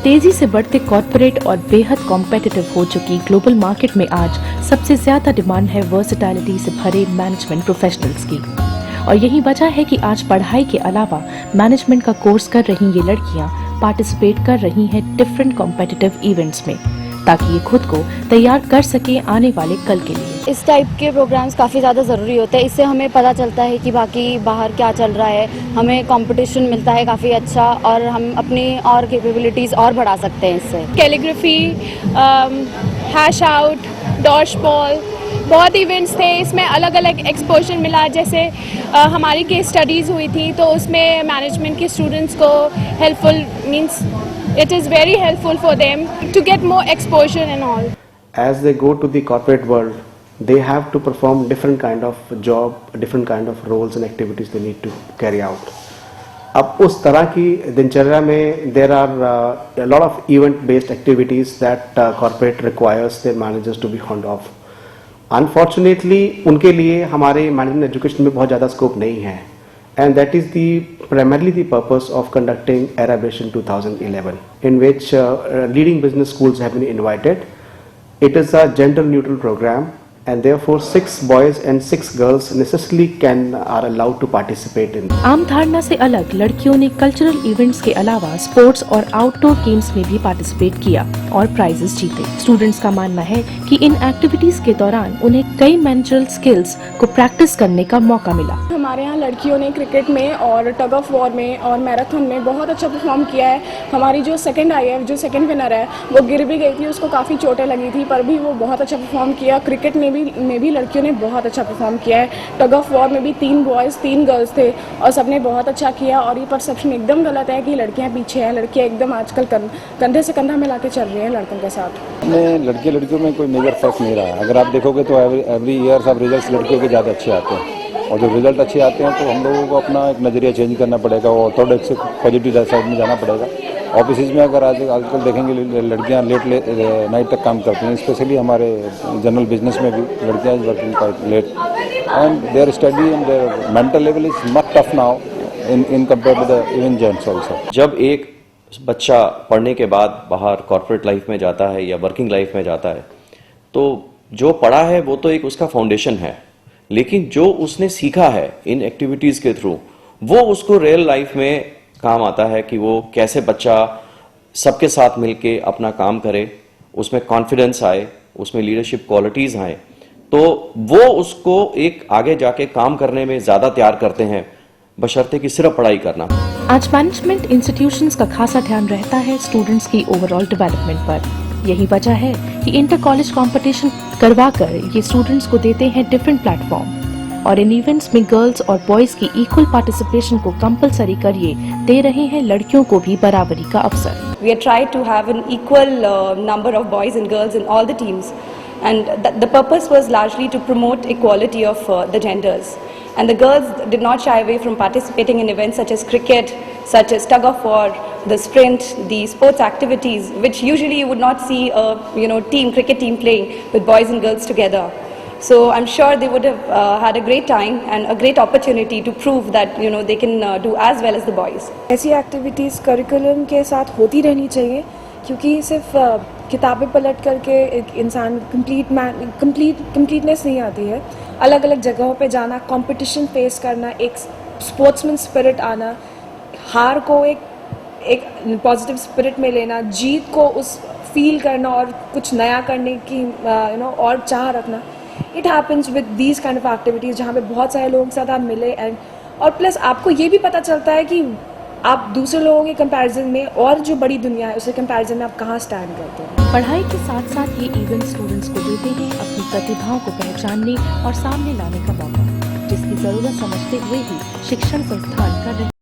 तेजी से बढ़ते कॉर्पोरेट और बेहद कॉम्पिटिटिव हो चुकी ग्लोबल मार्केट में आज सबसे ज्यादा डिमांड है वर्सेटैलिटी से भरे मैनेजमेंट प्रोफेशनल्स की। और यही वजह है कि आज पढ़ाई के अलावा मैनेजमेंट का कोर्स कर रही ये लड़कियां पार्टिसिपेट कर रही हैं डिफरेंट कॉम्पिटिटिव इवेंट्स में, ताकि ये खुद को तैयार कर सके आने वाले कल के लिए। इस टाइप के प्रोग्राम्स काफ़ी ज़्यादा ज़रूरी होते हैं। इससे हमें पता चलता है कि बाकी बाहर क्या चल रहा है, हमें कंपटीशन मिलता है काफ़ी अच्छा, और हम अपनी और कैपेबिलिटीज़ और बढ़ा सकते हैं इससे। Calligraphy, hash out, Dash ball, बहुत इवेंट्स थे। इसमें अलग अलग एक्सपोजर मिला। जैसे हमारी केस स्टडीज़ हुई थी तो उसमें मैनेजमेंट के स्टूडेंट्स को helpful means it is very helpful for them to get more exposure and all. As they go to the corporate world, they have to perform different kind of job, different kind of roles and activities they need to carry out. अब उस तरह की दिनचर्या में there are a lot of event based activities that corporate requires their managers to be fond of. Unfortunately उनके लिए हमारे management education में बहुत ज़्यादा स्कोप नहीं है, and that is primarily the purpose of conducting Arabation 2011, in which leading business schools have been invited. It is a gender neutral program, and therefore 6 boys and 6 girls necessarily are allowed to participate in. आम धारणा से अलग लड़कियों ने cultural events के अलावा sports और outdoor games में भी पार्टिसिपेट किया और प्राइजेस जीते। स्टूडेंट्स का मानना है कि इन एक्टिविटीज के दौरान उन्हें कई मैनेजरल स्किल्स को प्रैक्टिस करने का मौका मिला। हमारे यहाँ लड़कियों ने क्रिकेट में और टग ऑफ वॉर में और मैराथन में बहुत अच्छा परफॉर्म किया है। हमारी जो सेकंड आई है, जो सेकंड विनर है, वो गिर भी गई थी, उसको काफ़ी चोटें लगी थी, पर भी वो बहुत अच्छा परफॉर्म किया। क्रिकेट में भी लड़कियों ने बहुत अच्छा परफॉर्म किया है। टग ऑफ वॉर में भी 3 बॉयज़ 3 गर्ल्स थे और सबने बहुत अच्छा किया। और ये परसेप्शन एकदम गलत है कि लड़कियां पीछे हैं। लड़कियां एकदम आजकल कंधे से कंधा मिला के चल रही हैं लड़कों के साथ। लड़कियों में कोई मेजर फर्क नहीं रहा। अगर आप देखोगे तो एवरी ईयर सब रिजल्ट्स लड़कियों के ज़्यादा अच्छे आते हैं, और जब रिजल्ट अच्छे आते हैं तो हम लोगों को अपना एक नज़रिया चेंज करना पड़ेगा और ऑर्थोडॉक्स से पॉजिटिव साइड में जाना पड़ेगा। ऑफिस में अगर आजकल देखेंगे लड़कियां लेट नाइट तक काम करती हैं, स्पेशली हमारे जनरल बिजनेस में भी लड़कियां is working quite late, and their study and their mental level is much tough now in compare to the even gents also. जब एक बच्चा पढ़ने के बाद बाहर कॉर्पोरेट लाइफ में जाता है या वर्किंग लाइफ में जाता है, तो जो पढ़ा है वो तो एक उसका फाउंडेशन है, लेकिन जो उसने सीखा है इन एक्टिविटीज के थ्रू वो उसको रियल लाइफ में काम आता है कि वो कैसे बच्चा सबके साथ मिलके अपना काम करे, उसमें कॉन्फिडेंस आए, उसमें लीडरशिप क्वालिटीज आए, तो वो उसको एक आगे जाके काम करने में ज्यादा तैयार करते हैं, बशर्ते कि सिर्फ पढ़ाई करना। आज मैनेजमेंट इंस्टीट्यूशंस का खासा ध्यान रहता है स्टूडेंट्स की ओवरऑल डेवलपमेंट पर। यही वजह है कि इंटर कॉलेज कंपटीशन करवाकर ये स्टूडेंट्स को देते हैं डिफरेंट प्लेटफॉर्म, और इन इवेंट्स में गर्ल्स और बॉयज की इक्वल पार्टिसिपेशन को कंपलसरी करिए दे रहे हैं लड़कियों को भी बराबरी का अवसर। We have tried to have an equal number of boys and girls in all the teams, and the purpose was largely to promote equality of the genders. And the girls did not shy away from participating in events such as cricket, such as tug of war, the sprint, the sports activities, which usually you would not see a cricket team playing with boys and girls together. So I'm sure they would have had a great time and a great opportunity to prove that they can do as well as the boys. ऐसी activities curriculum के साथ होती रहनी चाहिए, क्योंकि सिर्फ किताबें पलट करके एक इंसान कंप्लीटनेस नहीं आती है। अलग अलग जगहों पे जाना, कंपटीशन फेस करना, एक स्पोर्ट्समैन स्पिरिट आना, हार को एक पॉजिटिव स्पिरिट में लेना, जीत को उस फील करना और कुछ नया करने की और चाह रखना, it happens with these kind of activities, जहाँ पे बहुत सारे लोगों के साथ आप मिले, एंड और प्लस आपको ये भी पता चलता है कि आप दूसरे लोगों के कंपैरिजन में और जो बड़ी दुनिया है उसके कंपैरिजन में आप कहाँ स्टैंड करते हैं। पढ़ाई के साथ साथ ये इवेंट स्टूडेंट्स को देते हैं अपनी प्रतिभाओं को पहचानने और सामने लाने का मौका, जिसकी जरूरत समझते हुए ही शिक्षण संस्थान कर रहे